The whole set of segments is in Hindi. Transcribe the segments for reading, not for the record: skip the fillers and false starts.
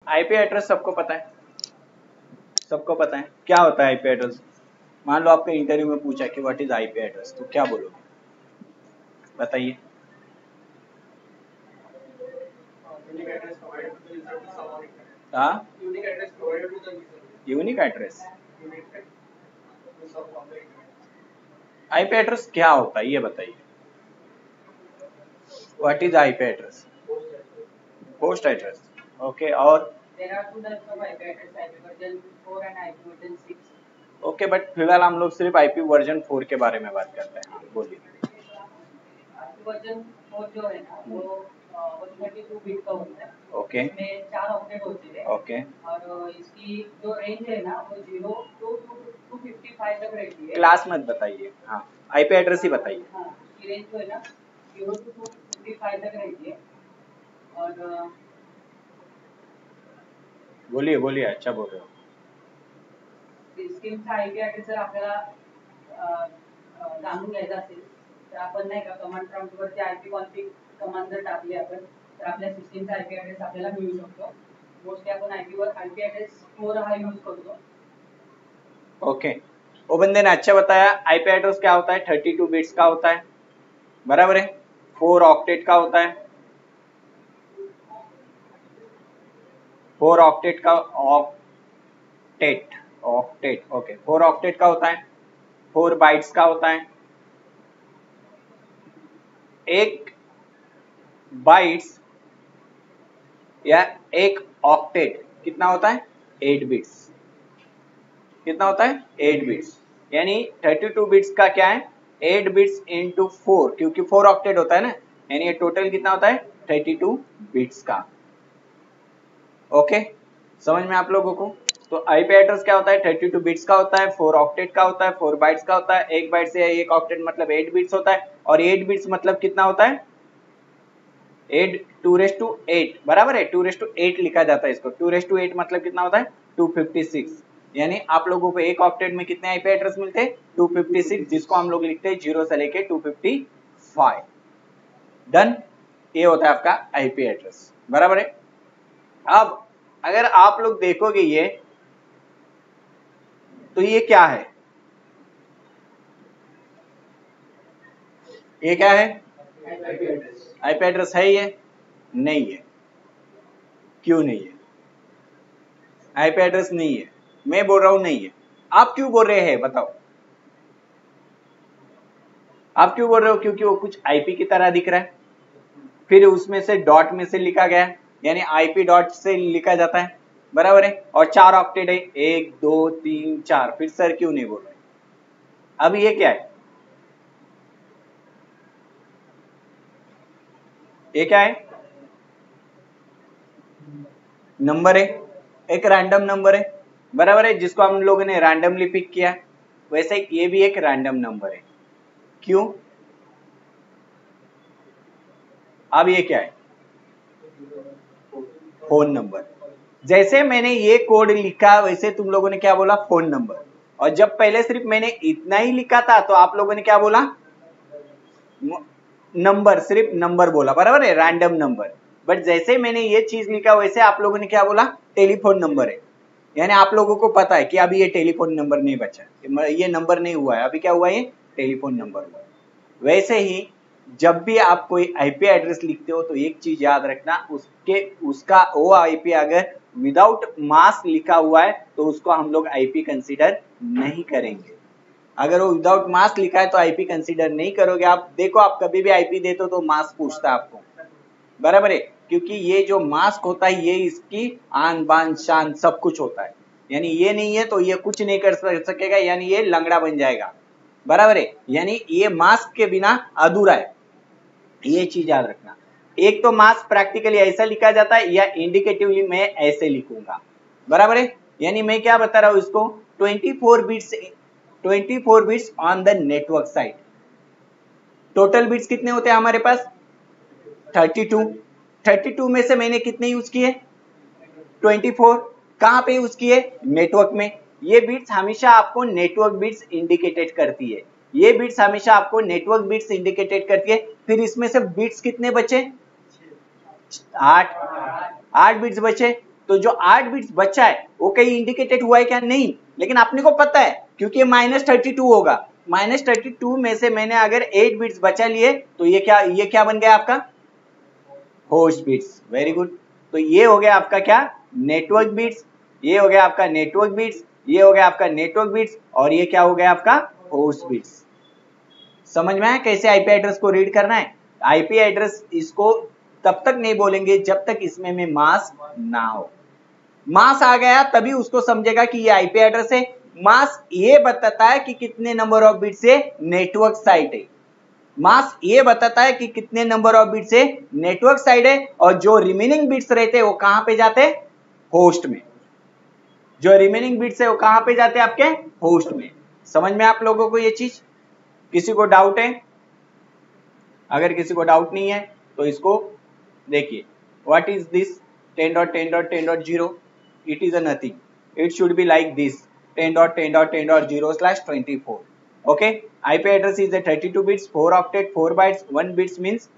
आईपी एड्रेस सबको पता है, सबको पता है क्या होता है आईपी एड्रेस। मान लो आपके इंटरव्यू में पूछा कि व्हाट इज आईपी एड्रेस, तो क्या बोलोगे, बताइए। हाँ, यूनिक एड्रेस। आईपी एड्रेस क्या होता है ये बताइए। What is IP address? Post address. Okay, और ओके, बट फिलहाल हम लोग सिर्फ आईपी वर्जन 4 के बारे में बात करते हैं। बोलिए। वर्जन 4 जो है ना वो 32 बिट का होता है। ओके, इसमें 4 ऑक्टेट होते हैं। ओके, और इसकी जो रेंज है ना वो 0 to 255 तक रहती है। क्लास मत बताइए, हाँ आईपी एड्रेस ही बताइए। हाँ, इसकी रेंज जो है ना 0 to 255 तक रहती है। और बोलिए बोलिए, अच्छा बोल रहे हो। सिस्टीमचा आयपी ॲड्रेस जर आपल्याला जाणून घ्यायचा असेल तर आपण नाही का कमांड प्रॉम्प्टवरती आयपी कॉन्फिग कमांड जर टाकली आपण तर आपल्या सिस्टीमचा आयपी ॲड्रेस आपल्याला मिळू शकतो। मोस्टली आपण आयपी ॲड्रेस 4 हा यूज करतो। ओके, वो बंदे ने अच्छा बताया। आईपी एड्रेस क्या होता है? 32 बिट्स का होता है, बराबर है। 4 ऑक्टेट का होता है, 4 ऑक्टेट का ऑक्टेट ऑक्टेट ओके 4 ऑक्टेट का होता है, 4 बाइट्स का होता है। एक बाइट्स या एक ऑक्टेट कितना होता है? 8 बिट्स। कितना होता है? 8 बिट्स। यानी 32 बिट्स का क्या है? 8 बिट्स इंटू 4, क्योंकि 4 ऑक्टेट होता है ना, यानी ये टोटल कितना होता है? 32 बिट्स का। ओके, समझ में आप लोगों को? तो आईपी एड्रेस क्या होता है? 32 बिट्स का होता है, 4 ऑक्टेट का होता है, 4 बाइट्स का होता है। एक बाइट से एक ऑक्टेट मतलब 8 बिट्स होता है, और 8 बिट्स मतलब कितना होता है? 8 2⁸, बराबर है। 2⁸ लिखा जाता है इसको। 2⁸ मतलब कितना होता है? 256। यानी आप लोगों को एक ऑक्टेट में कितने आईपी एड्रेस मिलते हैं? 256, जिसको हम लोग लिखते हैं 0 से लेके 255। डन, ये होता है आपका आईपी एड्रेस, बराबर है। अब अगर आप लोग देखोगे ये, तो ये क्या है? ये क्या है? आईपी एड्रेस है ये? नहीं है। क्यों नहीं है? आईपी एड्रेस नहीं है। मैं बोल रहा हूं नहीं है, आप क्यों बोल रहे हैं बताओ? आप क्यों बोल रहे हो? क्योंकि वो कुछ आईपी की तरह दिख रहा है, फिर उसमें से डॉट में से लिखा गया है, यानी आईपी डॉट से लिखा जाता है, बराबर है। और 4 ऑक्टेट है, 1 2 3 4। फिर सर क्यों नहीं बोल रहे? अब ये क्या है? ये क्या है? नंबर है, एक रैंडम नंबर है, बराबर है, जिसको हम लोगों ने रैंडमली पिक किया। वैसे ये भी एक रैंडम नंबर है। क्यों? अब ये क्या है? Phone number. जैसे मैंने ये कोड लिखा वैसे तुम लोगों ने क्या बोला? Phone number. और जब पहले सिर्फ मैंने इतना ही लिखा था तो आप लोगों ने क्या बोला? नंबर, सिर्फ नंबर बोला, बराबर है, रैंडम नंबर। बट जैसे मैंने ये चीज लिखा वैसे आप लोगों ने क्या बोला? टेलीफोन नंबर है। यानी आप लोगों को पता है कि अभी ये टेलीफोन नंबर नहीं बचा, ये नंबर नहीं हुआ है, अभी क्या हुआ? ये टेलीफोन नंबर हुआ है। वैसे ही जब भी आप कोई आईपी एड्रेस लिखते हो तो एक चीज याद रखना, उसका वो आईपी अगर विदाउट मास्क लिखा हुआ है तो उसको हम लोग आईपी कंसीडर नहीं करेंगे। अगर वो विदाउट मास्क लिखा है तो आईपी कंसीडर नहीं करोगे। आप देखो, आप कभी भी आईपी देते हो तो मास्क पूछता है आपको, बराबर है, क्योंकि ये जो मास्क होता है ये इसकी आन बान शान सब कुछ होता है। यानी ये नहीं है तो ये कुछ नहीं कर सकेगा, यानी ये लंगड़ा बन जाएगा, बराबर है। यानी ये मास्क के बिना अधूरा है, ये चीज याद रखना। एक तो मास्क प्रैक्टिकली ऐसा लिखा जाता है, या इंडिकेटिवली मैं ऐसे लिखूंगा, बराबर है। यानी मैं क्या बता रहा हूं इसको? 24 beads on the network side. Total bits कितने होते हैं हमारे पास? 32 में से मैंने कितने यूज किए? 24। कहां पे यूज किए? नेटवर्क में। ये बिट्स हमेशा आपको नेटवर्क बिट्स इंडिकेटेड करती है, ये बिट्स हमेशा आपको नेटवर्क बिट्स इंडिकेटेड करती है। फिर इसमें से बिट्स कितने बचे? 8 बिट्स बचे। तो जो 8 बिट्स बचा है वो कहीं इंडिकेटेड हुआ है क्या? नहीं, लेकिन अपने को पता है क्योंकि -32 होगा। -32 में से मैंने अगर 8 बिट्स बचा लिए तो ये क्या बन गया आपका? Host bits. Very good. तो ये हो गया आपका क्या? Network bits. ये हो गया आपका नेटवर्क बिट्स, ये हो गया आपका नेटवर्क बिट्स, और ये क्या हो गया आपका? Host bits. समझ में आया कैसे आईपी एड्रेस को रीड करना है? आईपी एड्रेस इसको तब तक नहीं बोलेंगे जब तक इसमें में मास्क ना हो। मास्क आ गया तभी उसको समझेगा कि ये आईपी एड्रेस है। मास्क ये बताता है कि कितने नंबर ऑफ बिट्स से नेटवर्क साइट है। मास्क ये बताता है कि कितने नंबर ऑफ बिट्स से नेटवर्क साइड है, और जो रिमेनिंग बिट्स रहते हैं वो कहां पे जाते हैं? होस्ट में। जो रिमेनिंग बिट्स है वो कहां पे जाते हैं? आपके होस्ट में। समझ में आप लोगों को ये चीज? किसी को डाउट है? अगर किसी को डाउट नहीं है तो इसको देखिए, what is this 10.10.10.0? It is a nothing, it should be like this 10.10.10.0/24. okay, IP address is a 32 bits, 4 octet, 4 bytes, 1 bits means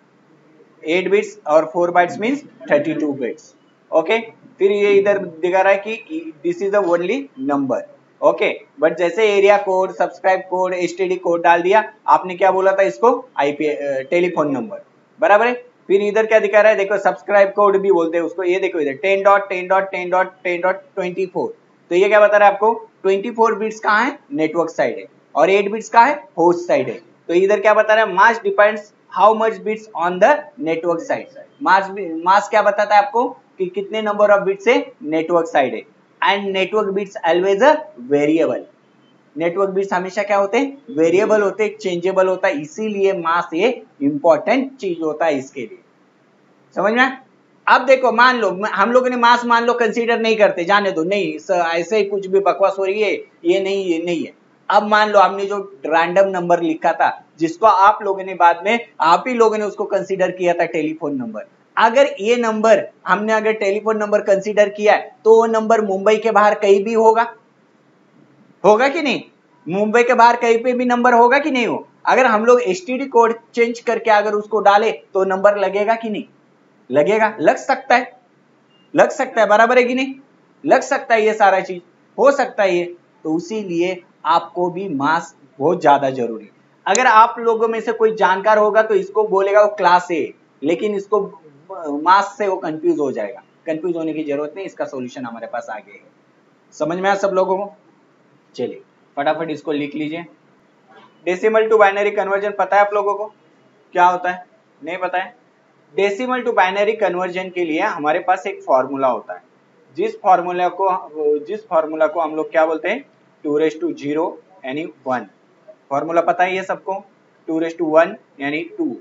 8 bits और 4 bytes means 32 bits. okay, फिर ये इधर दिखा रहा है कि this is the only number. Okay, but जैसे area code, subscribe code, STD code डाल दिया, आपने क्या बोला था इसको? आईपी टेलीफोन नंबर, बराबर है। फिर इधर क्या दिखा रहा है? देखो सब्सक्राइब कोड भी बोलते हैं उसको। ये देखो इधर 10.10.10.10.24। तो ये क्या बता रहा है आपको? 24 बिट्स कहाँ है? नेटवर्क साइड है, और 8 बिट्स कहाँ है? होस्ट साइड है। तो इधर क्या बता रहा है? Mask depends how much beads on the network side. Mask क्या बताता है आपको? कि कितने नंबर ऑफ बिट्स से नेटवर्क साइड है। And network bits always a variable. Network bits हमेशा क्या होते हैं? वेरिएबल होते हैं, चेंजेबल होता है, इसीलिए मास्क ये इंपॉर्टेंट चीज होता है इसके लिए। समझ में? अब देखो, मान लो हम लोगों ने मास्क मान लो कंसीडर नहीं करते, जाने दो, नहीं ऐसे ही कुछ भी बकवास हो रही है, ये नहीं है। अब मान लो हमने जो रैंडम नंबर लिखा था, जिसको आप लोगों ने बाद में आप ही लोगों ने उसको कंसीडर किया था टेलीफोन नंबर। अगर ये नंबर हमने अगर टेलीफोन नंबर कंसीडर किया है तो वो नंबर मुंबई के बाहर कहीं भी होगा कि नहीं? मुंबई के बाहर कहीं पे भी नंबर होगा कि नहीं हो? अगर हम लोग एसटीडी कोड चेंज करके अगर उसको डाले तो नंबर लगेगा कि नहीं? लगेगा, लग सकता है, बराबर है कि नहीं? लग सकता है, ये सारा चीज हो सकता है ये। तो उसी लिए आपको भी मास्क बहुत ज्यादा जरूरी। अगर आप लोगों में से कोई जानकार होगा तो इसको बोलेगा वो क्लास है, लेकिन इसको मास्क से वो कंफ्यूज हो जाएगा। कंफ्यूज होने की जरूरत नहीं, इसका सॉल्यूशन हमारे पास आगे है। समझ में आया सब लोगों को? चलिए फटाफट इसको लिख लीजिए। डेसिमल टू बाइनरी कन्वर्जन पता है आप लोगों को क्या होता है? नहीं पता है? डेसिमल टू बाइनरी कन्वर्जन के लिए हमारे पास एक फॉर्मूला होता है, जिस फॉर्मूला को हम लोग क्या बोलते हैं? 2⁻0 यानी 1। फॉर्मूला पता है ये सबको? 2⁻1 यानी 2,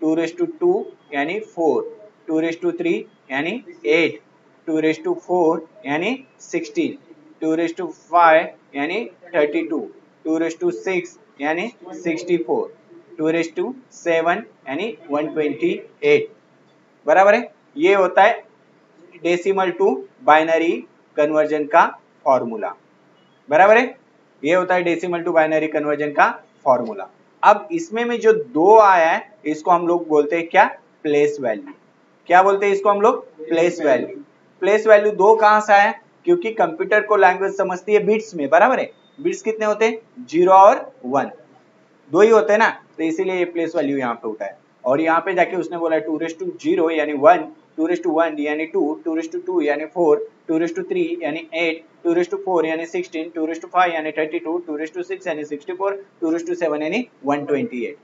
2⁻2 यानी 4, 2⁻3 यानी 8, 2⁻4 यानी 16, 2⁻5 यानी 32, 2⁻6 यानी 64, 2⁻7 यानी 128। बराबर है? ये होता है डेसिमल टू बाइनरी कन्वर्जन का फॉर्मूला। बराबर है? ये होता है डेसिमल टू बाइनरी कन्वर्जन का फॉर्मूला। अब इसमें में जो 2 आया है इसको हम लोग बोलते हैं क्या? Place value. क्या बोलते हैं इसको हम लोग? Place value. प्लेस वैल्यू 2 कहां से आया? क्योंकि कंप्यूटर को लैंग्वेज समझती है बिट्स में, बराबर है? बिट्स कितने होते हैं? 0 और 1, 2 ही होते हैं ना, तो इसीलिए ये प्लेस वैल्यू यहाँ पे उठा है। और यहाँ पे जाके उसने बोला 2⁻0 यानी 1, 2⁻1 यानी 2, 2⁻2 यानी 4, 2⁻3 यानी 8, 2⁻4 यानी 16, 2⁻5 यानी 32, 2⁻6 यानी 64, 2⁻7 यानी 128।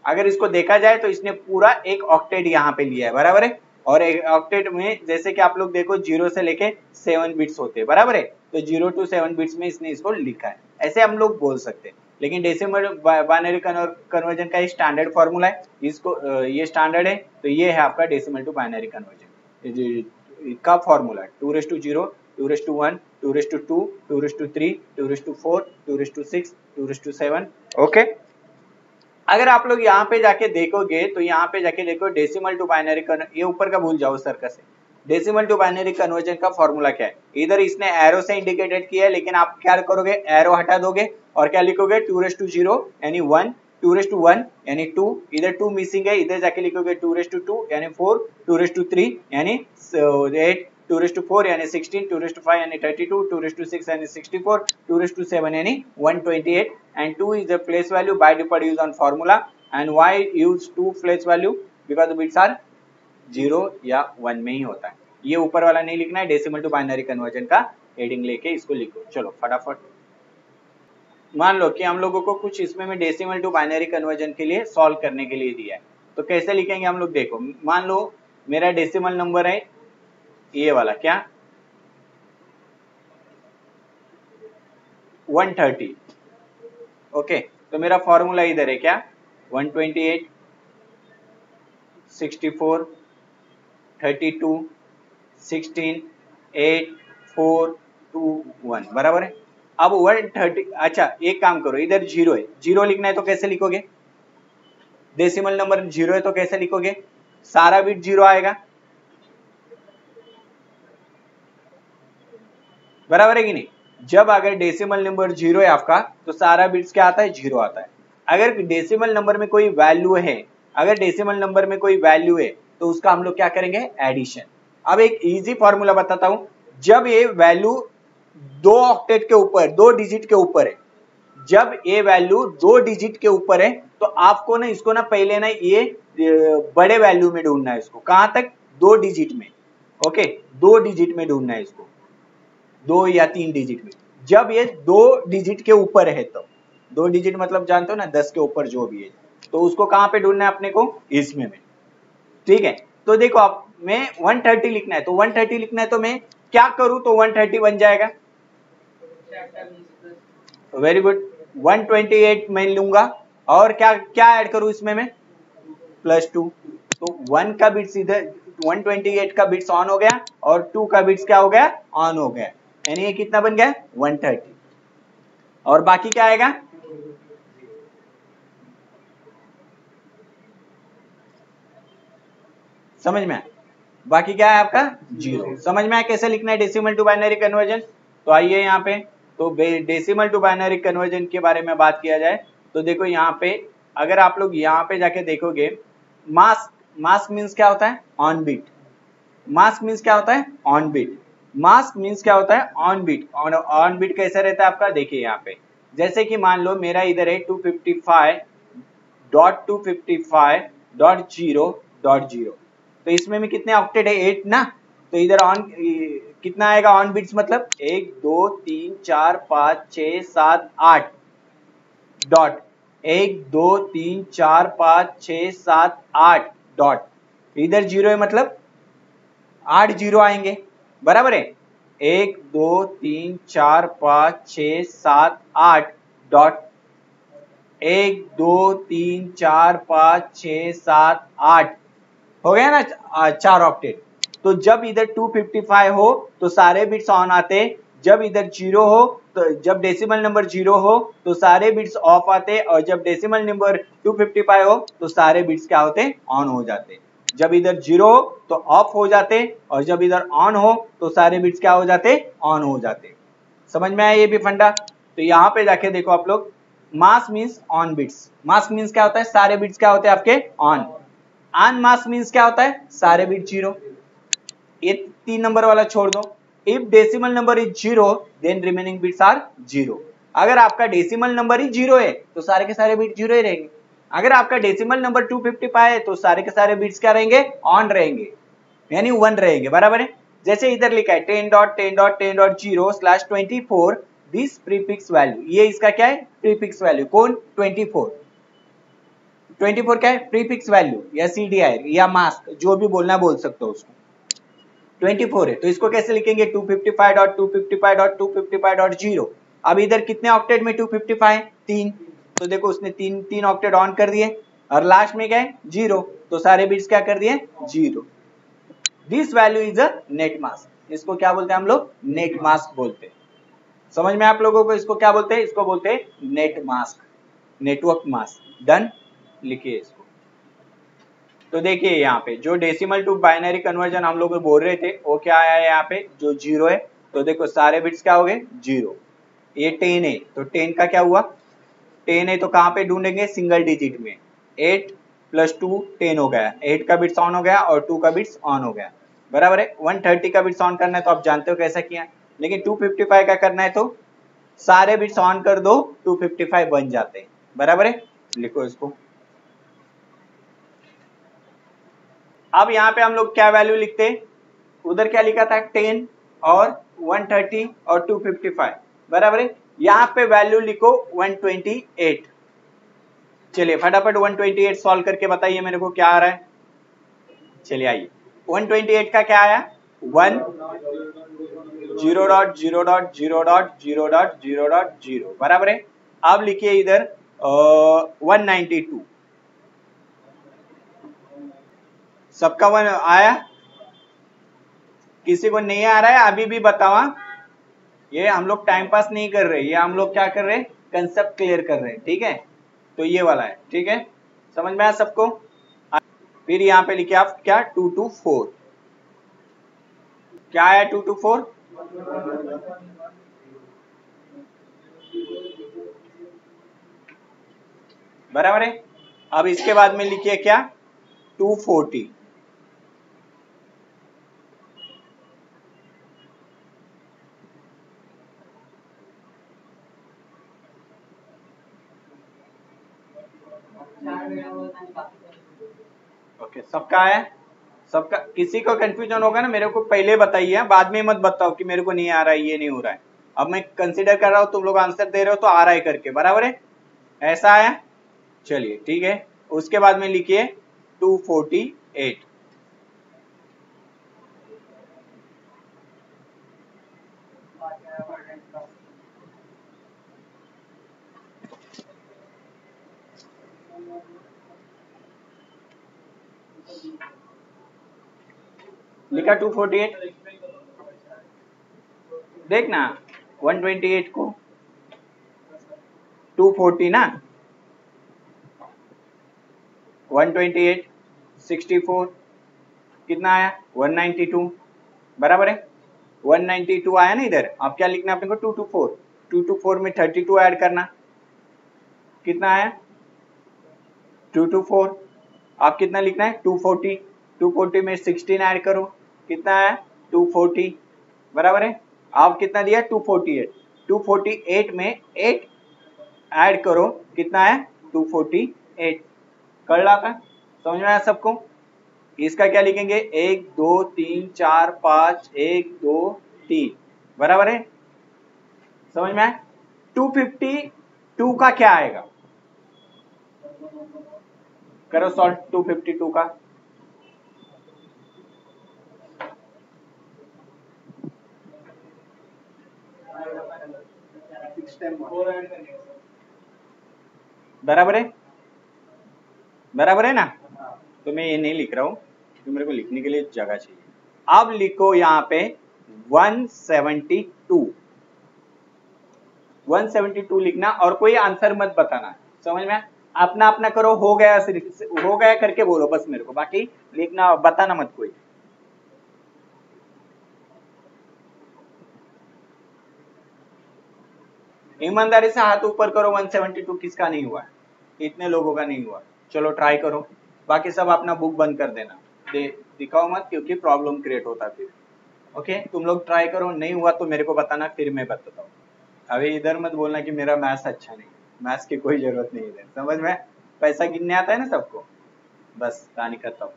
अगर इसको देखा जाए तो इसने पूरा एक ऑक्टेट यहाँ पे लिया है, बराबर है? और एक ऑक्टेट में जैसे कि आप लोग देखो 0 से लेके 7 बिट्स होते हैं, बराबर है? तो 0 to 7 बिट्स में इसने इसको लिखा है, ऐसे हम लोग बोल सकते हैं। लेकिन डेसिमल बाइनरी कन्वर्जन का एक स्टैंडर्ड फॉर्मूला है, इसको ये स्टैंडर्ड है, तो ये है आपका डेसिमल टू बाइनरी कन्वर्जन का फॉर्मूला। 2⁻0, 2⁻1, 2⁻2, 2⁻3, 2⁻4, 2⁻6, 2⁻7। ओके, अगर आप लोग यहाँ पे जाके देखोगे तो यहाँ पे जाके देखो डेसिमल टू बाइनरी, ये ऊपर का भूल जाओ सर्कस है। डेसिमल टू बाइनरी कन्वर्जन का फॉर्मूला क्या है? इधर इसने एरो से इंडिकेटेड किया है, लेकिन आप क्या करोगे? एरो हटा दोगे और क्या लिखोगे? 2⁻0 यानी 1, 2⁻1 यानी 2, इधर 2 मिसिंग है, इधर जाके लिखोगे 2⁻2 यानी 4, 2⁻3 यानी 8, 2:4 यानी 16, 2:5 यानी 32, 2:6 यानी 64, 2:7 यानी 128 and 2 is the place value. By default use on formula. And why use 2 place value? Because the bits are 0 या 1 में ही होता है। ये ऊपर वाला नहीं लिखना है, डेसिमल टू बाइनरी कन्वर्जन का हेडिंग लेके इसको लिखो। चलो फटाफट, मान लो कि हम लोगों को कुछ इसमें में डेसिमल टू बाइनरी कन्वर्जन के लिए सॉल्व करने के लिए दिया है, तो कैसे लिखेंगे हम लोग देखो। मान लो मेरा डेसिमल नंबर है ये वाला, क्या 130, ओके, तो मेरा फॉर्मूला इधर है क्या 128, 64, 32, 16, 8, 4, 2, 1 बराबर है। अब 130, अच्छा एक काम करो, इधर 0 है, 0 लिखना है तो कैसे लिखोगे, डेसिमल नंबर 0 है तो कैसे लिखोगे, सारा बिट 0 आएगा, बराबर है कि नहीं। जब अगर डेसिमल नंबर 0 है आपका तो सारा बिट्स क्या आता है, 0 आता है। अगर डेसिमल नंबर में कोई वैल्यू है, अगर डेसिमल नंबर में कोई वैल्यू है तो उसका हम लोग क्या करेंगे, एडिशन। अब एक इजी फॉर्मूला बताता हूं, जब ये वैल्यू 2 ऑक्टेट के ऊपर, 2 डिजिट के ऊपर है, जब ये वैल्यू 2 डिजिट के ऊपर है तो आपको ना इसको ना पहले ना ये बड़े वैल्यू में ढूंढना है इसको, कहां तक, 2 डिजिट में, ओके 2 डिजिट में ढूंढना है इसको, 2 या 3 डिजिट में। जब ये 2 डिजिट के ऊपर है तो 2 डिजिट मतलब जानते हो ना 10 के ऊपर जो भी है, तो उसको कहां पे ढूंढना है अपने को, इसमें में, ठीक है। तो देखो आप मैं 130 लिखना है तो 130 लिखना है तो मैं क्या करूं तो 130 बन जाएगा, वेरी गुड। 128 मैं लूंगा और क्या क्या ऐड करूं इसमें मैं, +2, तो 1 का बिट्स इधर 128 का बिट्स ऑन हो गया और 2 का बिट्स क्या हो गया, ऑन हो गया, यानी ये कितना बन गया 130, और बाकी क्या आएगा, समझ में आया, बाकी क्या है आपका 0। समझ में आया कैसे लिखना है डेसिमल टू बाइनरी कन्वर्जन। तो आइए यहाँ पे, तो डेसिमल टू बाइनरी कन्वर्जन के बारे में बात किया जाए तो देखो यहाँ पे अगर आप लोग यहाँ पे जाके देखोगे, मास्क, मास्क मीन्स क्या होता है, ऑन बीट, मास्क मीन्स क्या होता है, ऑन बीट, मास्क मीन्स क्या होता है, ऑन बीट। ऑन बीट कैसे रहता है आपका, देखिए यहाँ पे, जैसे कि मान लो मेरा इधर है 255.255.0.0, तो इसमें में कितने ऑक्टेट है, 8 ना, तो इधर ऑन कितना आएगा, ऑन बिट्स मतलब 1 2 3 4 5 6 7 8 डॉट, 1 2 3 4 5 6 7 8 डॉट, इधर 0 है मतलब 8 0 आएंगे, बराबर है, 1 2 3 4 5 6 7 8 डॉट, 1 2 3 4 5 6 7 8 हो गया ना 4 ऑक्टेट। तो जब इधर 255 हो तो सारे बिट्स ऑन आते, जब इधर 0 हो तो, जब डेसिमल नंबर 0 हो तो सारे बिट्स ऑफ आते, और जब डेसिमल नंबर 255 हो तो सारे बिट्स क्या होते, ऑन हो जाते। जब इधर 0 हो तो ऑफ हो जाते और जब इधर ऑन हो तो सारे बिट्स क्या हो जाते, ऑन हो जाते। समझ में आया ये भी फंडा। तो यहाँ पे जाके देखो आप लोग, mask means on bits, mask means क्या होता है, सारे बिट्स क्या होते हैं आपके ऑन, अनमास्क मीन्स क्या होता है, सारे बिट 0। ये 3 नंबर वाला छोड़ दो, if decimal number is 0 then remaining bits are 0। अगर आपका डेसिमल नंबर ही 0 है तो सारे के सारे बिट 0 ही रहेंगे। अगर आपका डेसिमल नंबर 255 है तो सारे के सारे बिट्स क्या रहेंगे, ऑन रहेंगे, यानी 1 रहेंगे, बराबर है। जैसे इधर लिखा है 10.10.10.0/24 दिस प्रीफिक्स वैल्यू, ये इसका क्या है, प्रीफिक्स वैल्यू, कौन, 24 क्या है, प्रीफिक्स वैल्यू या CDI या मास्क, जो भी बोलना बोल सकते हो उसको, 24 है तो इसको कैसे लिखेंगे, 255.255.255.0। अब इधर कितने ऑक्टेट में 255, 3, तो देखो उसने 3 ऑक्टेट ऑन कर दिए और लास्ट में क्या है 0, तो सारे बिट्स क्या कर दिए 0। This value is a net mask, इसको क्या बोलते हैं हम लोग, नेट मास्क बोलते हैं। समझ में आप लोगों को इसको क्या बोलते हैं, इसको बोलते हैं net mask, network mask. Done, लिखिए इसको। तो देखिए यहाँ पे जो डेसिमल टू बाइनरी कन्वर्जन हम लोग बोल रहे थे वो क्या आया है, यहाँ पे जो 0 है, तो देखो सारे बिट्स क्या हो गए 0। ये 10 है तो 10 का क्या हुआ, 10 है तो कहाँ पे ढूंढेंगे, सिंगल डिजिट में, 8 + 2 10 हो गया, 8 का बिट्स ऑन हो गया और 2 का बिट्स ऑन हो गया, बराबर है। 130 का बिट्स ऑन करना है तो आप जानते हो कैसा किया, लेकिन 255 का करना है तो सारे बिट्स ऑन कर दो, 255 बन जाते हैं। बराबर है, लिखो इसको। अब यहाँ पे हम लोग क्या वैल्यू लिखते हैं, उधर क्या लिखा था 10 और 130 और 255, बराबर है। यहाँ पे वैल्यू लिखो 128। चलिए फटाफट 128 सॉल्व करके बताइए मेरे को क्या आ रहा है। चलिए आइए, 128 का क्या आया, 1 0.0.0.0.0.0, बराबर है। अब लिखिए इधर 192, सबका 1 आया, किसी को नहीं आ रहा है अभी भी बताओ। ये हम लोग टाइम पास नहीं कर रहे, ये हम लोग क्या कर रहे हैं, कंसेप्ट क्लियर कर रहे हैं, ठीक है। तो ये वाला है, ठीक है, समझ में आया सबको। फिर यहाँ पे लिखिए आप क्या, 224, क्या आया 224, बराबर है। अब इसके बाद में लिखिए क्या, 240, ओके सबका आया, सबका। किसी को कंफ्यूजन होगा ना मेरे को पहले बताइए, बाद में मत बताओ कि मेरे को नहीं आ रहा है, ये नहीं हो रहा है। अब मैं कंसीडर कर रहा हूं, तुम लोग आंसर दे रहे हो तो आ रहा है करके, बराबर है, ऐसा आया। चलिए ठीक है, उसके बाद में लिखिए 248, लिखा 248, देखना 128 को 240 ना, 128 64 कितना आया 192, बराबर है। 192 आया ना इधर, अब क्या लिखना अपने को 224, 224 में 32 ऐड करना, कितना आया 224। आप कितना लिखना है 240, 240 में 16 ऐड करो, कितना आया 240, बराबर है। आप कितना दिया 248, 248 में 8 ऐड करो, कितना आया 248, कर रहा था, समझ में आया सबको। इसका क्या लिखेंगे 1 2 3 4 5, 1 2 3, बराबर है, समझ में आया। 252 का क्या आएगा, करो सॉल्व 252 का, बराबर है, बराबर है ना। तो मैं ये नहीं लिख रहा हूं क्योंकि मेरे को लिखने के लिए जगह चाहिए। अब लिखो यहाँ पे 172, 172 लिखना और कोई आंसर मत बताना, समझ में, अपना अपना करो, हो गया सिर्फ हो गया करके बोलो बस मेरे को, बाकी लिखना बताना मत कोई। ईमानदारी से हाथ ऊपर करो, 172 किसका नहीं हुआ, इतने लोगों का नहीं हुआ, चलो ट्राई करो, बाकी सब अपना बुक बंद कर देना, दिखाओ मत क्योंकि प्रॉब्लम क्रिएट होता फिर। ओके तुम लोग ट्राई करो, नहीं हुआ तो मेरे को बताना, फिर मैं बताता हूँ। अभी इधर मत बोलना कि मेरा मैथ्स अच्छा नहीं, मैथ्स की कोई जरूरत नहीं है, समझ में, पैसा गिनने आता है ना सबको, बस कहानी करता हूँ।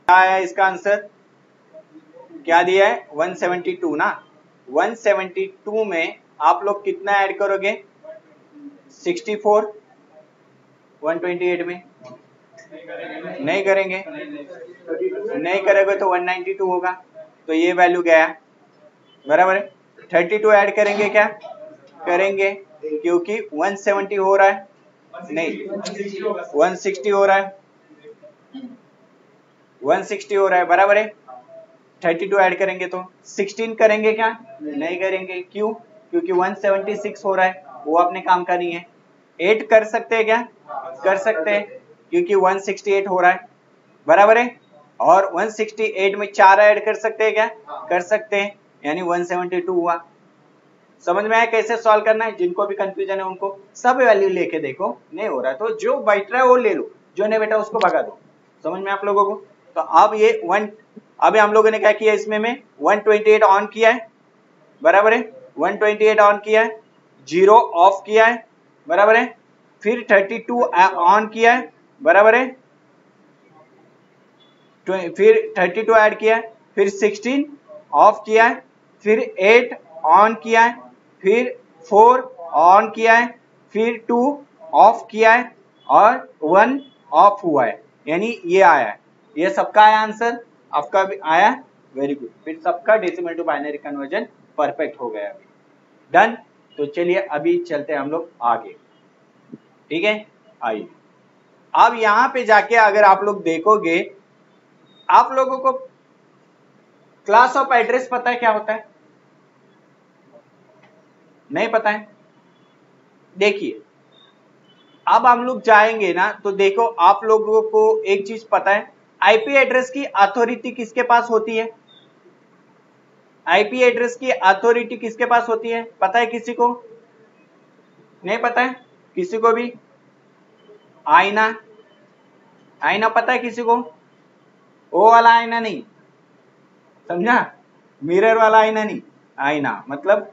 क्या आया इसका आंसर, क्या दिया है 172 ना, 172 में आप लोग कितना ऐड करोगे 64, 128 में नहीं करेंगे, नहीं करोगे तो 192 होगा, तो ये वैल्यू गया, बराबर है। 32 ऐड करेंगे क्या, करेंगे क्योंकि 170 हो रहा है, नहीं 160 हो रहा है, 160 हो रहा है, बराबर है। 32 ऐड करेंगे तो 16 करेंगे क्या, नहीं करेंगे, क्यों, क्योंकि 176 हो रहा है, वो अपने काम का नहीं है। 8 कर सकते हैं क्या, कर सकते हैं क्योंकि 168 हो रहा है, बराबर है। और 168 में 4 ऐड कर सकते हैं क्या, कर सकते हैं, यानी 172 हुआ। समझ में आया कैसे सॉल्व करना है, जिनको भी कंफ्यूजन है उनको सब वैल्यू लेके देखो, नहीं हो रहा है तो जो बैठ रहा है वो ले लो, जो नहीं बैठा उसको भगा दो, समझ में आप लोगों को? तो अब ये अभी हम लोगों ने क्या किया इसमें 128 ऑन किया है, बराबर है, 128 ऑन किया है, 0 ऑफ किया है, बराबर है, फिर 32 ऑन किया है, बराबर है, फिर 32 ऐड किया है, फिर 16 ऑफ किया है, फिर 8 ऑन किया है, फिर 4 ऑन किया है, फिर 2 ऑफ किया है और 1 ऑफ हुआ है, यानी ये आया है। ये सबका आया आंसर, आपका भी आया, वेरी गुड। फिर सबका decimal to binary conversion perfect हो गया अभी, डन। तो चलिए अभी चलते हैं हम लोग आगे, ठीक है। आइए अब यहां पे जाके अगर आप लोग देखोगे, आप लोगों को क्लास ऑफ एड्रेस पता है क्या होता है? नहीं पता है? देखिए अब हम लोग जाएंगे ना, तो देखो आप लोगों को एक चीज पता है, आईपी एड्रेस की अथॉरिटी किसके पास होती है? आईपी एड्रेस की अथॉरिटी किसके पास होती है, पता है किसी को? नहीं पता है किसी को भी? आईना, आईना पता है किसी को? वो वाला आईना नहीं, समझा? मिरर वाला आईना नहीं, आईना मतलब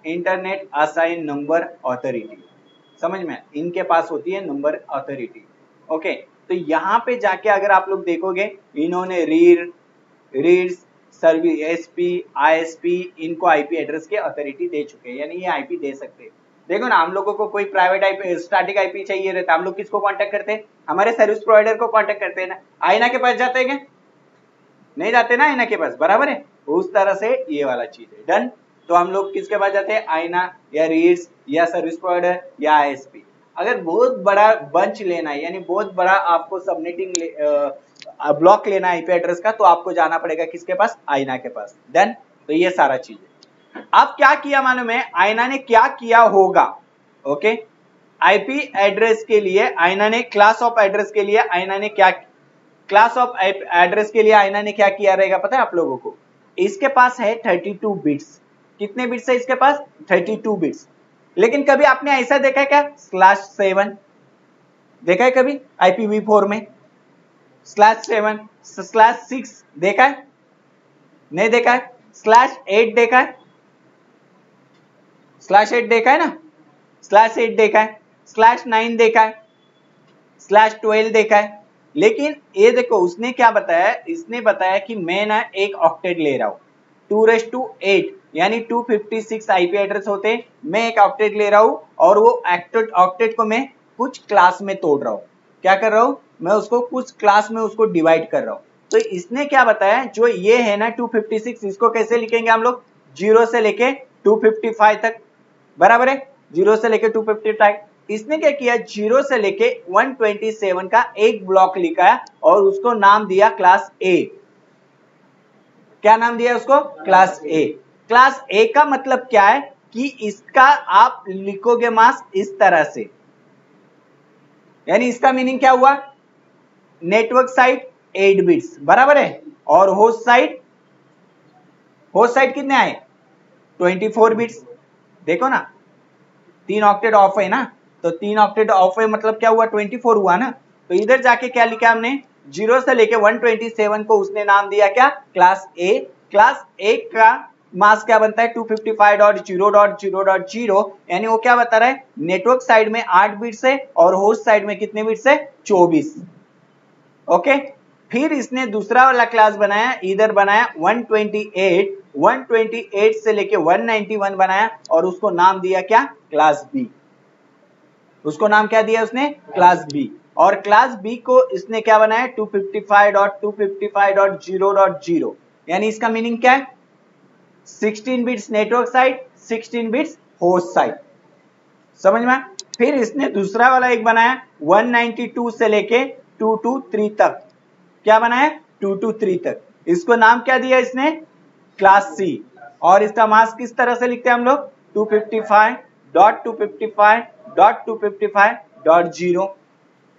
इंटरनेट असाइन नंबर अथॉरिटी, समझ में? इनके पास होती है नंबर अथॉरिटी। ओके, तो यहां पे जाके अगर आप लोग देखोगे, इन्होंने रीड्स सर्विस एसपी आईएसपी इनको आईपी एड्रेस के अथॉरिटी दे चुके हैं, यानी ये आईपी दे सकते हैं। देखो ना, हम लोगों को कोई प्राइवेट आईपी स्टैटिक आईपी चाहिए रहता, हम लोग किसको कांटेक्ट करते हैं? हमारे सर्विस प्रोवाइडर को कांटेक्ट करते हैं ना। आईना के पास जाते हैं क्या? नहीं जाते ना आईना के पास, बराबर है। उस तरह से ये वाला चीज है, डन। तो हम लोग किसके पास जाते हैं? आईना या रीड्स या सर्विस प्रोवाइडर या आईएसपी। अगर बहुत बड़ा बंच लेना है, यानी बहुत बड़ा आपको सबनेटिंग ब्लॉक लेना है आईपी एड्रेस का, तो आपको जाना पड़ेगा किसके पास? आईना के पास, डन। तो ये सारा चीज है। अब क्या किया मालूम है आईना ने? क्या किया होगा? ओके, आईपी एड्रेस के लिए आईना ने, क्लास ऑफ एड्रेस के लिए आईना ने क्या, क्लास ऑफ एड्रेस के लिए आईना ने क्या किया रहेगा पता है आप लोगों को? इसके पास है 32 बिट्स। कितने बिट्स है इसके पास? 32 बिट्स। लेकिन कभी आपने ऐसा देखा है क्या? /7 देखा है कभी IPv4 में? /7 /6 देखा है? नहीं देखा है? /8 देखा है? /8 देखा है ना? /8 देखा है, /9 देखा है, /12 देखा है। लेकिन ये देखो उसने क्या बताया, इसने बताया कि मैं ना एक ऑक्टेट ले रहा हूं, 2⁸ यानी 256 आईपी एड्रेस होते हैं, मैं एक ऑक्टेट ले रहा हूं और वो ऑक्टेट को मैं कुछ क्लास में तोड़ रहा हूं। क्या कर रहा हूं? मैं उसको कुछ क्लास में उसको डिवाइड कर रहा हूं। तो इसने क्या बताया, जो ये है ना 256, इसको कैसे लिखेंगे हम लोग? 0 से लेके 255 तक, बराबर है, 0 से लेके 255। इसने क्या किया, 0 से लेके 127 का एक ब्लॉक लिखा और उसको नाम दिया क्लास ए। क्या नाम दिया उसको? क्लास ए। क्लास ए का मतलब क्या है कि इसका आप लिखोगे मास्क इस तरह से, यानी इसका मीनिंग क्या हुआ? नेटवर्क साइड 8 बिट्स, बराबर है, और होस्ट साइड कितने आए? 24 बिट्स। देखो ना, 3 ऑक्टेट ऑफ है ना, तो 3 ऑक्टेट ऑफ है मतलब क्या हुआ? 24 हुआ ना। तो इधर जाके क्या लिखा हमने? 0 से लेके 127 को उसने नाम दिया क्या? क्लास ए। क्लास ए का मास्क क्या बनता है? 255.0.0.0, यानी वो क्या बता रहा है? नेटवर्क साइड में 8 बिट्स है और होस्ट साइड में कितने बिट्स है? 24। ओके, फिर इसने दूसरा वाला क्लास बनाया, इधर बनाया 128 से लेके 191 बनाया और उसको नाम दिया क्या? Class B. उसको नाम क्या दिया उसने? Class B. और क्लास बी को इसने क्या बनाया? 255.255.0.0, यानी इसका मीनिंग क्या है? 16 bits network side, 16 bits host side, समझ में? फिर इसने दूसरा वाला एक बनाया 192 से लेके 223 तक। क्या बनाया? 223 तक। इसको नाम क्या दिया इसने? Class C. और इसका मास्क किस तरह से लिखते हैं हम लोग? 255.255.255.0,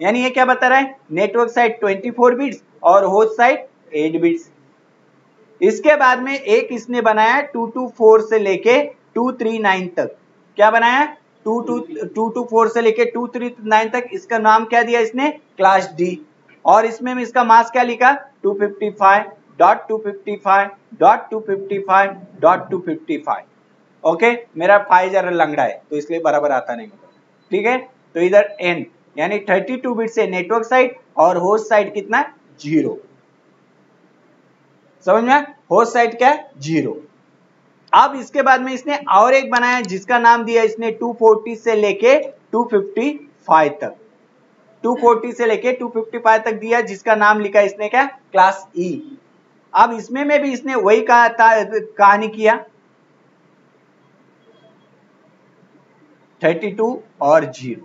यानी ये क्या बता रहा है? नेटवर्क साइड 24 बिट्स और होस्ट साइड 8 बिट्स। इसके बाद में एक इसने बनाया 224 से लेके 239 तक। क्या बनाया? 224 से लेके 239 तक। इसका नाम क्या दिया इसने? Class D. और इसमें इसका मास क्या लिखा 255.255.255.255। ओके, मेरा 5 जरा लंगड़ा है तो इसलिए बराबर आता नहीं मुझे, ठीक है। तो इधर n यानी 32 बिट से नेटवर्क साइड और होस्ट साइड कितना 0, समझ में, होस्ट साइड क्या है 0। अब इसके बाद में इसने और एक बनाया जिसका नाम दिया इसने 240 से लेके 255 तक, 240 से लेके 255 तक दिया जिसका नाम लिखा इसने क्या क्लास ई। अब इसमें में भी इसने वही कहानी किया 32 और 0।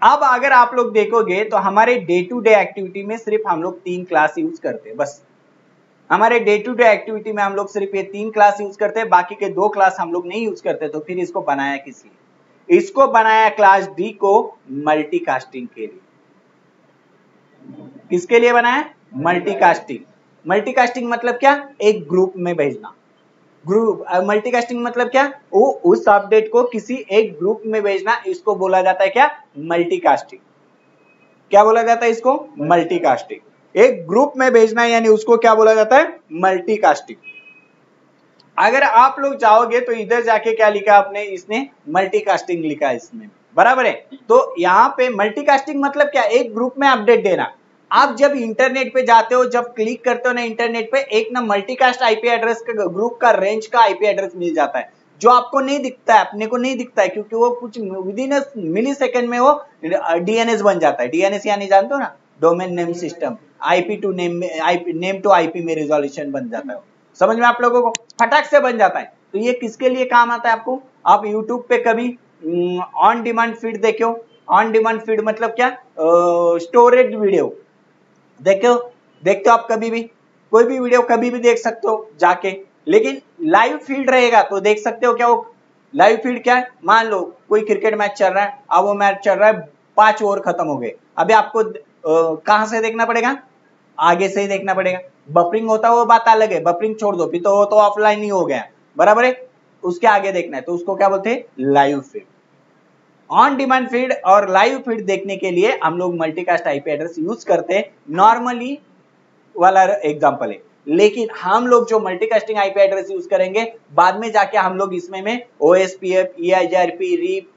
अब अगर आप लोग देखोगे तो हमारे डे टू डे एक्टिविटी में सिर्फ हम लोग 3 क्लास यूज करते हैं, बस हमारे डे टू डे एक्टिविटी में हम लोग सिर्फ ये 3 क्लास यूज करते हैं, बाकी के 2 क्लास हम लोग नहीं यूज करते। तो फिर इसको बनाया किस लिए, इसको बनाया क्लास डी को मल्टीकास्टिंग के लिए। किसके लिए बनाया मल्टीकास्टिंग। मल्टीकास्टिंग मतलब क्या, एक ग्रुप में भेजना, ग्रुप मल्टीकास्टिंग मतलब क्या, वो उस अपडेट को किसी एक ग्रुप में भेजना, इसको बोला जाता है क्या मल्टीकास्टिंग। क्या बोला जाता है इसको मल्टीकास्टिंग, एक ग्रुप में भेजना यानी उसको क्या बोला जाता है मल्टीकास्टिंग। अगर आप लोग जाओगे तो इधर जाके क्या लिखा आपने, इसने मल्टीकास्टिंग लिखा इसमें, बराबर है। तो यहाँ पे मल्टीकास्टिंग मतलब क्या, एक ग्रुप में अपडेट देना। आप जब इंटरनेट पे जाते हो, जब क्लिक करते हो ना इंटरनेट पे, एक ना मल्टीकास्ट आईपी एड्रेस का ग्रुप का रेंज का आईपी एड्रेस मिल जाता है, जो आपको नहीं दिखता है, अपने को नहीं दिखता है, क्योंकि वो कुछ विद इन मिली सेकेंड में वो डीएनएस बन जाता है। डीएनएस यानी जानते हो ना, domain name system, IP to name, name to IP में रिजोल्यूशन बन जाता है, समझ में आप लोगों को, फटाक से बन जाता है। तो ये किसके लिए काम आता है आपको, आप यूट्यूब पे कभी ऑन डिमांड फीड देखो, ऑन डिमांड फीड मतलब क्या, स्टोरेज वीडियो देखो, देखते हो आप कभी भी, कोई भी वीडियो कभी भी देख सकते हो जाके, लेकिन लाइव फीड रहेगा तो देख सकते हो क्या, वो लाइव फीड क्या है, मान लो कोई क्रिकेट मैच चल रहा है, अब वो मैच चल रहा है 5 ओवर खत्म हो गए, अभी आपको कहां से देखना पड़ेगा, आगे से ही देखना पड़ेगा। बफरिंग होता है वो बात अलग है, बफरिंग छोड़ दो, फिर तो वो तो ऑफलाइन ही हो गया, बराबर है, उसके आगे देखना है तो उसको क्या बोलते हैं live feed. On demand feed और लाइव फीड देखने के लिए हम लोग मल्टीकास्ट आईपी एड्रेस यूज करते हैं, नॉर्मली वाला एग्जांपल है। लेकिन हम लोग जो मल्टीकास्टिंग आईपी एड्रेस यूज करेंगे बाद में जाके हम लोग इसमें में ओएसपीएफ, ईआईजीआरपी, रीप,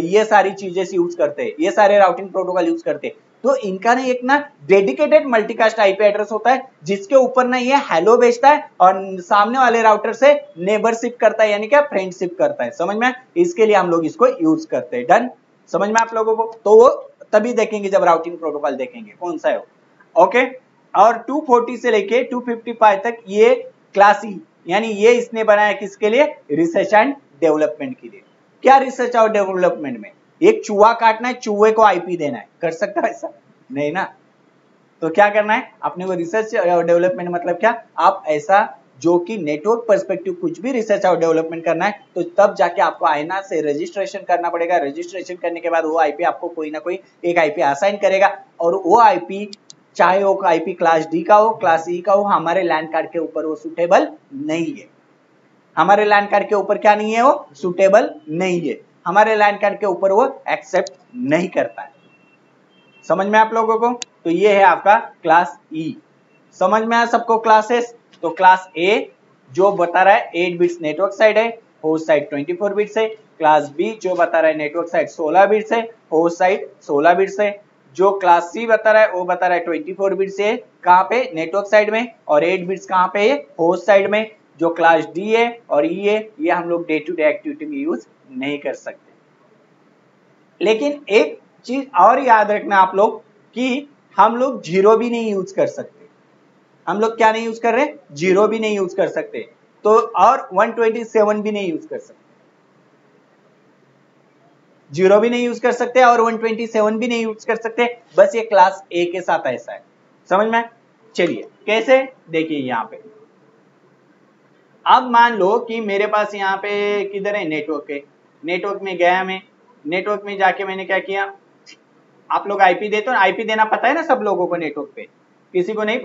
ये सारी चीजें यूज करते हैं, ये सारे राउटिंग प्रोटोकॉल यूज करते हैं। तो इनका ना एक ना डेडिकेटेड मल्टीकास्ट आईपी एड्रेस होता है जिसके ऊपर ना ये हेलो भेजता है और सामने वाले राउटर से नेबरशिप करता है, यानी क्या फ्रेंडशिप करता है, समझ में, इसके लिए हम लोग इसको यूज करते हैं। डन, समझ में आप लोगों को। तो वो तभी देखेंगे जब राउटिंग प्रोटोकॉल देखेंगे कौन सा है वो, ओके। और 240 से लेके 255 तक ये क्लास ई, यानी ये इसने बनाया किसके लिए, रिसर्च एंड डेवलपमेंट के लिए। क्या रिसर्च और डेवलपमेंट में, एक चूहा काटना है, चूहे को आईपी देना है, कर सकता है ऐसा नहीं ना, तो क्या करना है अपने को, रिसर्च और डेवलपमेंट मतलब क्या, आप ऐसा जो कि नेटवर्क पर्सपेक्टिव कुछ भी रिसर्च और डेवलपमेंट करना है तो तब जाके आपको आईना से रजिस्ट्रेशन करना पड़ेगा। रजिस्ट्रेशन करने के बाद वो आईपी आपको कोई ना कोई एक आईपी असाइन करेगा, और वो आईपी चाहे वो आईपी क्लास डी का हो, क्लास ई का हो, हमारे लैंड कार्ड के ऊपर वो सुटेबल नहीं है, हमारे लैंड कार्ड के ऊपर क्या नहीं है, वो सुटेबल नहीं है, हमारे लैंड कार्ड के ऊपर वो एक्सेप्ट नहीं करता है, समझ में आप लोगों को। तो ये है आपका क्लास ई, समझ में आया सबको क्लासेस। तो क्लास ए जो बता रहा है 8 बिट्स नेटवर्क साइड है, होस्ट साइड 24 बिट्स है। क्लास बी जो बता रहा है नेटवर्क साइड 16 बिट्स है, होस्ट साइड 16 बिट्स है। जो क्लास सी बता रहा है वो बता रहा है 24 बिट्स है, कहाँ पे नेटवर्क साइड में, और 8 बिट्स कहाँ पे है, होस्ट साइड में। जो क्लास डी है और ई है ये हम लोग डे टू डे एक्टिविटी में यूज नहीं कर सकते। लेकिन एक चीज और याद रखना आप लोग कि हम लोग जीरो भी नहीं यूज कर सकते, हम लोग क्या नहीं यूज कर रहे, जीरो भी नहीं यूज कर सकते, तो और 127 भी नहीं यूज कर सकते, जीरो भी नहीं यूज कर सकते और 127 भी नहीं यूज कर सकते, बस ये क्लास ए के साथ ऐसा है, समझ में। चलिए कैसे, देखिए यहाँ पे अब मान लो कि मेरे पास यहाँ पे किधर है, नेटवर्क है, नेटवर्क में गया मैं, नेटवर्क में जाके मैंने क्या किया, आप लोग आईपी देते हो, आईपी देना पता है ना सब लोगों को नेटवर्क पे, किसी को नहीं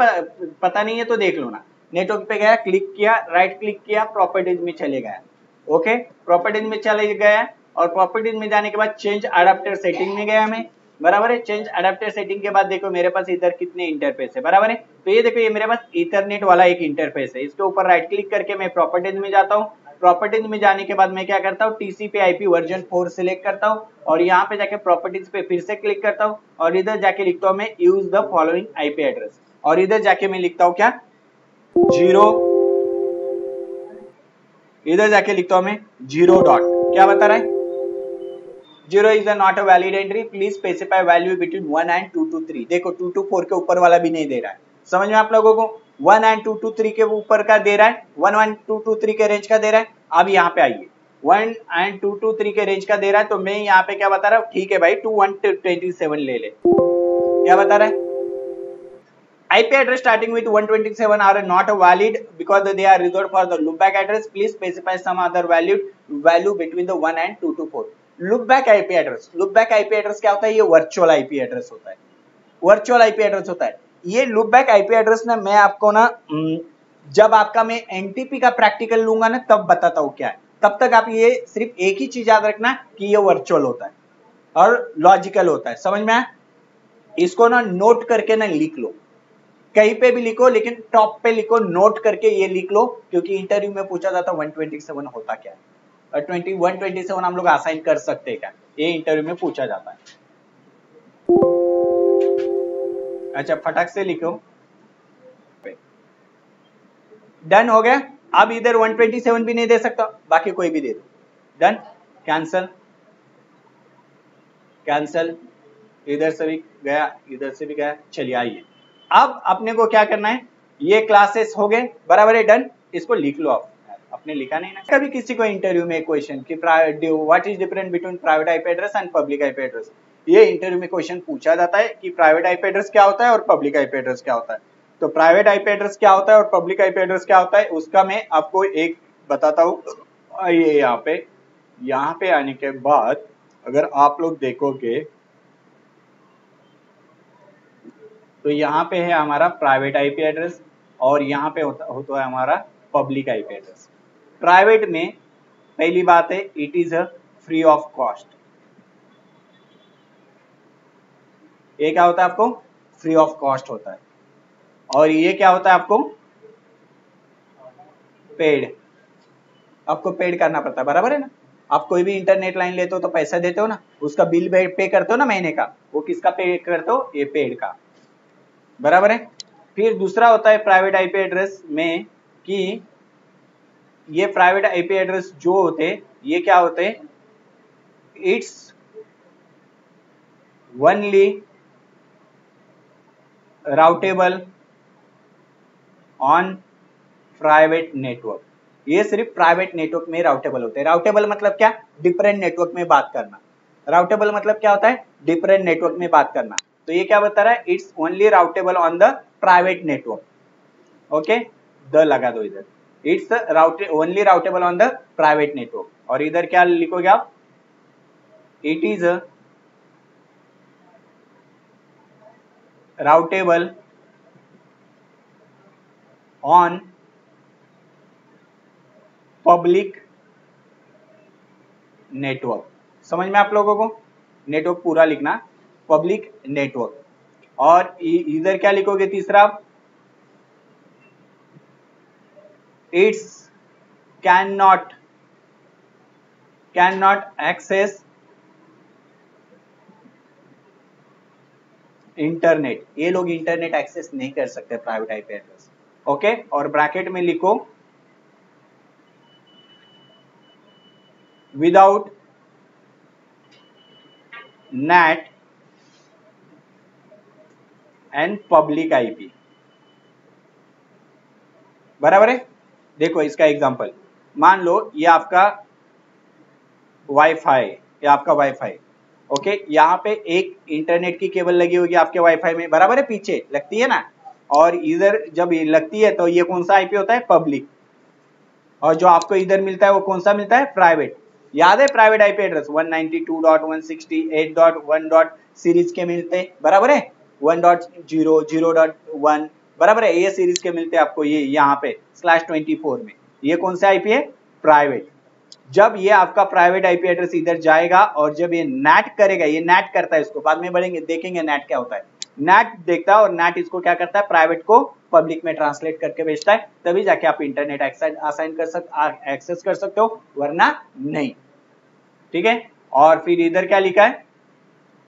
पता नहीं है तो देख लो ना। नेटवर्क पे गया, क्लिक किया, राइट क्लिक किया, प्रॉपर्टीज में चले गया, ओके, प्रॉपर्टीज में चले गया, और प्रॉपर्टीज में जाने के बाद चेंज अडाप्टर सेटिंग में गया मैं, बराबर है। चेंज अडेप्टर सेटिंग के बाद देखो मेरे पास इधर कितने इंटरफेस है, बराबर है। तो ये देखो ये मेरे पास इथरनेट वाला एक इंटरफेस है, इसके ऊपर राइट क्लिक करके मैं प्रॉपर्टीज में जाता हूँ। प्रॉपर्टीज में जाने के बाद मैं क्या करता हूँ, टीसीपी आईपी वर्जन 4 सिलेक्ट करता हूँ और यहाँ पे जाके प्रॉपर्टीज पे फिर से क्लिक करता हूँ और इधर जाके लिखता हूँ मैं use the following IP address और इधर जाके मैं लिखता हूँ क्या 0, इधर जाके लिखता हूँ मैं 0 डॉट, क्या बता रहा है 0 is not a valid entry, please specify value between 1 and 2 to 3। देखो 2 to 4 के ऊपर वाला भी नहीं दे रहा है, समझ में आप लोगों को। 1 and 2 to 3 के ऊपर का दे रहा है, 1 2 to 3 के रेंज का दे रहा है। अब यहाँ पे आइए 1 and 2 to 3 के रेंज का दे रहा है, तो मैं यहाँ पे क्या बता रहा हूँ, ठीक है भाई 127 ले ले, क्या बता रहा है IP address starting with 127 are not valid because they are reserved for the loopback address. Please specify some other value between the 1 and 2 to 4। loopback IP address, loopback IP address क्या होता है, ये वर्चुअल IP एड्रेस होता है, वर्चुअल IP एड्रेस होता है। ये loopback IP एड्रेस ना मैं आपको ना जब आपका मैं NTP का प्रैक्टिकल लूंगा ना तब बताता हूँ क्या है, तब तक आप ये सिर्फ एक ही चीज याद रखना कि ये वर्चुअल होता है और लॉजिकल होता है, समझ में आया। इसको ना नोट करके ना लिख लो, कहीं पे भी लिखो लेकिन टॉप पे लिखो, नोट करके ये लिख लो, क्योंकि इंटरव्यू में पूछा जाता 127 होता क्या है और 127 हम लोग असाइन कर सकते हैं क्या, ये इंटरव्यू में पूछा जाता है। अच्छा फटाक से लिखो, डन हो गया। अब इधर 127 भी नहीं दे सकता, बाकी कोई भी दे दो, डन, कैंसल, कैंसल, इधर से भी गया इधर से भी गया। चलिए आइए अब अपने को क्या करना है, ये क्लासेस हो गए, बराबर है, डन। इसको लिख लो आप, आपने लिखा नहीं ना। कभी किसी को इंटरव्यू में क्वेश्चन कि what is difference between private IP address and public IP address, ये इंटरव्यू में क्वेश्चन पूछा जाता है कि प्राइवेट आईपी एड्रेस क्या होता है और पब्लिक आईपी एड्रेस क्या होता है। तो प्राइवेट आईपी एड्रेस क्या होता है और पब्लिक आईपी एड्रेस क्या होता है उसका मैं आपको एक बताता हूँ। ये यहाँ पे आने के बाद अगर आप लोग देखोगे तो यहाँ पे है हमारा प्राइवेट आईपी एड्रेस और यहाँ पे होता है हमारा पब्लिक आईपी एड्रेस। प्राइवेट में पहली बात है it is a free of cost, ये क्या होता है आपको फ्री ऑफ कॉस्ट होता है, और ये क्या होता है आपको पेड, आपको पेड करना पड़ता है, बराबर है ना। आप कोई भी इंटरनेट लाइन लेते हो तो पैसा देते हो ना, उसका बिल पे करते हो ना महीने का, वो किसका पे करते हो, ये पेड का, बराबर है। फिर दूसरा होता है प्राइवेट आईपी एड्रेस में कि ये प्राइवेट आईपी एड्रेस जो होते ये क्या होते, it's only routable on private network, ये सिर्फ प्राइवेट नेटवर्क में राउटेबल होते हैं। राउटेबल मतलब क्या, डिफरेंट नेटवर्क में बात करना। राउटेबल मतलब क्या होता है, डिफरेंट नेटवर्क में बात करना। तो ये क्या बता रहा है, it's only routable on the private network, okay, the लगा दो इधर, it's only routable on the private network. और इधर क्या लिखोगे आप, it is routable on public network. समझ में आप लोगों को, नेटवर्क पूरा लिखना, पब्लिक नेटवर्क। और इधर क्या लिखोगे तीसरा, it's can not access internet, ये लोग इंटरनेट एक्सेस नहीं कर सकते प्राइवेट आईपी एड्रेस, ओके। और ब्रैकेट में लिखो without NAT and public IP, बराबर है। देखो इसका एग्जांपल, मान लो ये आपका वाईफाई, ये आपका वाईफाई, ओके, यहाँ पे एक इंटरनेट की केबल लगी होगी आपके वाईफाई में, बराबर है, पीछे लगती है ना, और इधर जब ये लगती है तो ये कौन सा आईपी होता है, पब्लिक, और जो आपको इधर मिलता है वो कौन सा मिलता है, प्राइवेट। याद है प्राइवेट आईपी एड्रेस 192.168.1. सीरीज के मिलते, बराबर है, 1.0 0.1, बराबर है, ये सीरीज के मिलते आपको, ये यहाँ पे /24 में, ये कौन सा आईपी है, प्राइवेट। जब ये आपका प्राइवेट आईपी एड्रेस इधर जाएगा और जब ये नैट करेगा, ये नैट करता है, इसको बाद में बढ़ेंगे देखेंगे नैट क्या होता है। नैट देखता है और नैट इसको क्या करता है, प्राइवेट को पब्लिक में ट्रांसलेट करके भेजता है, तभी जाके आप इंटरनेट एक्सेस कर सकते हो, वरना नहीं। ठीक है, और फिर इधर क्या लिखा है,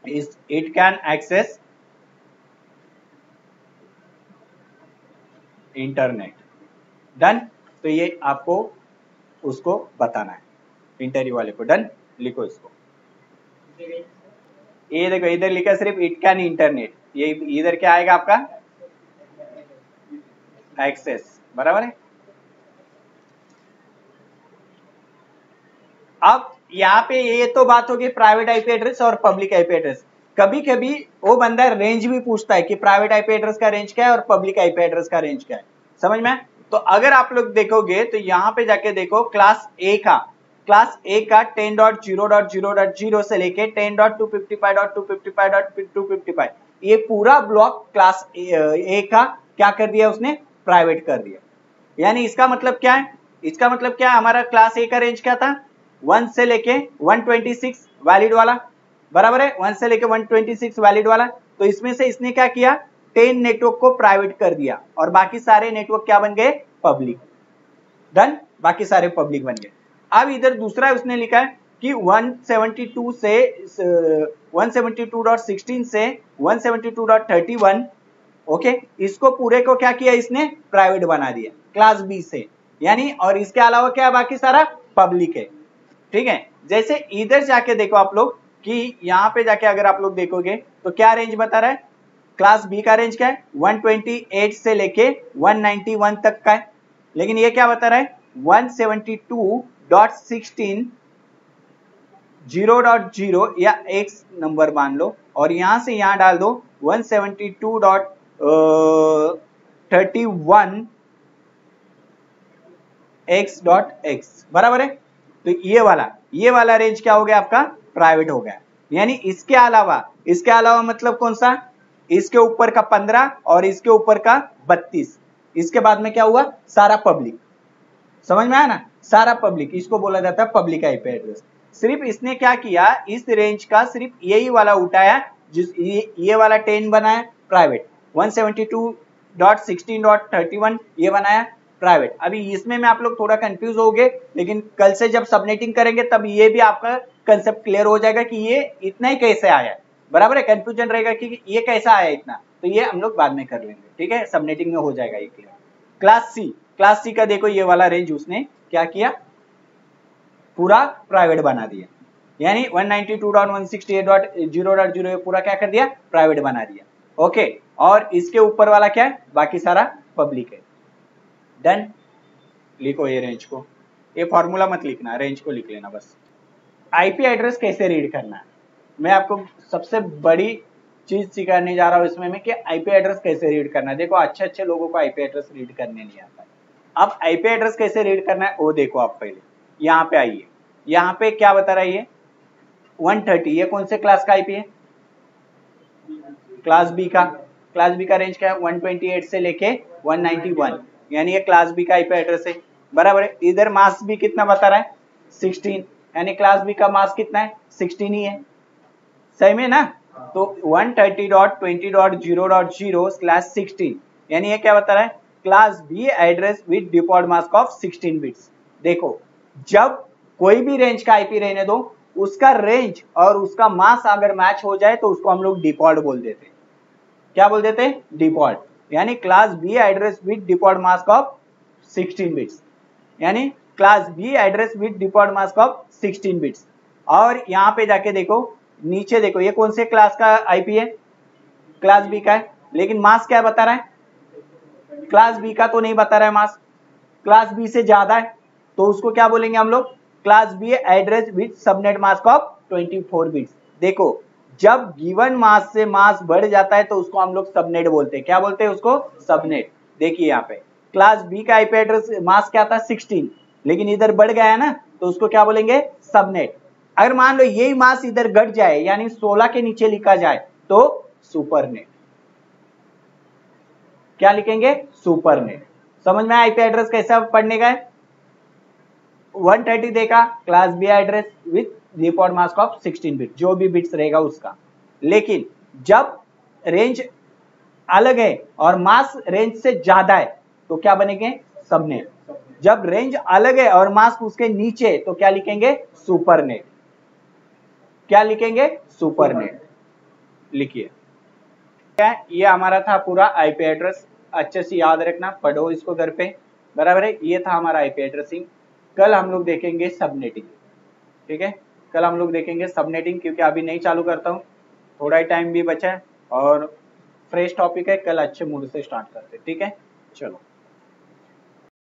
it can access internet. Done, तो ये आपको उसको बताना है इंटरव्यू वाले को। डन, लिखो इसको। ये देखो इधर लिखा सिर्फ इट कैन इंटरनेट, ये इधर क्या आएगा आपका एक्सेस, बराबर है। अब यहाँ पे ये तो बात होगी प्राइवेट आईपी एड्रेस और पब्लिक आईपी एड्रेस। कभी कभी वो बंदा रेंज भी पूछता है कि प्राइवेट आईपी एड्रेस का रेंज क्या है और पब्लिक आईपी एड्रेस का रेंज क्या है, समझ में। तो अगर आप लोग देखोगे तो यहाँ पे जाके देखो क्लास ए का 10.0.0.0 से लेके 10.255.255.255 ये पूरा ब्लॉक क्लास ए का क्या कर दिया उसने, प्राइवेट कर दिया। यानी इसका मतलब क्या है, इसका मतलब क्या है, हमारा क्लास ए का रेंज क्या था, 1 से लेके 126 वैलिड वाला, बराबर है, 1 से लेके 126 वैलिड वाला। तो इसमें से इसने क्या किया, 10 नेटवर्क को प्राइवेट कर दिया और बाकी सारे नेटवर्क क्या बन गए, पब्लिक। डन, बाकी सारे पब्लिक बन गए। अब इधर दूसरा उसने लिखा है कि 172 से 172.16 से 172.31, ओके, इसको पूरे को क्या किया इसने, प्राइवेट बना दिया क्लास बी से, यानी और इसके अलावा क्या है, बाकी सारा पब्लिक है। ठीक है, जैसे इधर जाके देखो आप लोग कि यहाँ पे जाके अगर आप लोग देखोगे तो क्या रेंज बता रहा है, क्लास बी का रेंज क्या है, 128 से लेके 191 तक का है, लेकिन ये क्या बता रहा है 172.16 0.0 या x नंबर मान लो और यहां से यहां डाल दो 172.31 x.x, बराबर है। तो ये वाला रेंज क्या हो गया आपका, प्राइवेट हो गया। यानी इसके अलावा मतलब कौन सा, इसके ऊपर का 15 और इसके ऊपर का 32, इसके बाद में क्या हुआ, सारा पब्लिक। समझ में आया ना, सारा पब्लिक, इसको बोला जाता है पब्लिक आईपी एड्रेस। सिर्फ इसने क्या किया, इस रेंज का सिर्फ यही वाला उठाया, जिस ये वाला 10 बनाया प्राइवेट, 172.16.31 ये बनाया प्राइवेट। अभी इसमें में आप लोग थोड़ा कंफ्यूज हो गए, लेकिन कल से जब सबनेटिंग करेंगे तब ये भी आपका कंसेप्ट क्लियर हो जाएगा कि ये इतना ही कैसे आया, बराबर है। कंफ्यूजन रहेगा कि ये कैसा आया इतना, तो ये हम लोग बाद में कर लेंगे, ठीक है, सबनेटिंग में हो जाएगा ये क्लियर। क्लास सी का देखो ये वाला रेंज उसने क्या किया, पूरा प्राइवेट बना दिया, यानी 192.168.0.0 पूरा क्या कर दिया, प्राइवेट बना दिया। ओके, और इसके ऊपर वाला क्या है, बाकी सारा पब्लिक है। डन, लिखो ये रेंज को, ये फॉर्मूला मत लिखना, रेंज को लिख लेना बस। आईपी एड्रेस कैसे रीड करना है, मैं आपको सबसे बड़ी चीज सिखाने जा रहा हूं इसमें में कि आईपी एड्रेस कैसे रीड करना है। देखो अच्छे लोगों को आईपी एड्रेस रीड करने नहीं आता है। अब आईपी एड्रेस कैसे रीड करना है वो देखो आप पहले, यहाँ पे आइए, यहाँ पे क्या बता रहा है ये 130, ये कौन से क्लास का आईपी है, क्लास बी का। क्लास बी का रेंज क्या है, 128 से लेके 191, यानी ये क्लास बी का आईपी एड्रेस है, बराबर है। इधर मास्क भी कितना बता रहा है, 16, यानी क्लास बी का मास्क कितना है, 16 ही है, सही में ना। तो 130.20.0.0/16, यानी ये क्या बता रहा है, class B address with default mask of 16 bits. देखो जब कोई भी रेंज का आईपी रहने दो, उसका रेंज और उसका मास्क अगर मैच हो जाए तो उसको हम लोग डिफॉल्ट बोल देते हैं। क्या बोल देते हैं, डिफॉल्ट, यानी class B address with default mask of 16 bits, यानी class B address with default mask of 16 bits. और यहाँ पे जाके देखो, नीचे देखो ये कौन से क्लास का आईपी है, क्लास बी का है, लेकिन मास्क क्या बता रहा है, क्लास बी का तो नहीं बता रहा है मास्क, क्लास बी से ज्यादा है, तो उसको क्या बोलेंगे हम लोग, class B address with subnet mask of 24 bits. देखो जब गिवन मास्क से मास्क बढ़ जाता है तो उसको हम लोग सबनेट बोलते हैं, क्या बोलते हैं उसको, सबनेट। देखिए यहाँ पे क्लास बी का आईपी एड्रेस मास्क क्या था 16, लेकिन इधर बढ़ गया है ना, तो उसको क्या बोलेंगे, सबनेट। अगर मान लो यही मास्क इधर घट जाए, यानी 16 के नीचे लिखा जाए तो सुपरनेट, क्या लिखेंगे, सुपरनेट। समझ में आईपी एड्रेस कैसा पढ़ने का है। 130 देगा class B address with default mask of 16 bit, जो भी बिट्स रहेगा उसका। लेकिन जब रेंज अलग है और मास्क रेंज से ज्यादा है तो क्या बनेंगे? सबनेट। जब रेंज अलग है और मास्क उसके नीचे तो क्या लिखेंगे? सुपरनेट। क्या लिखेंगे? सुपरनेट लिखिए। ये हमारा था पूरा आईपी एड्रेस, अच्छे से याद रखना, पढ़ो इसको घर पे, बराबर है। ये था हमारा आईपी एड्रेसिंग। कल हम लोग देखेंगे सबनेटिंग, ठीक है। कल हम लोग देखेंगे सबनेटिंग, क्योंकि अभी नहीं चालू करता हूँ, थोड़ा ही टाइम भी बचा है और फ्रेश टॉपिक है, कल अच्छे मूड से स्टार्ट करते हैं, ठीक है। चलो।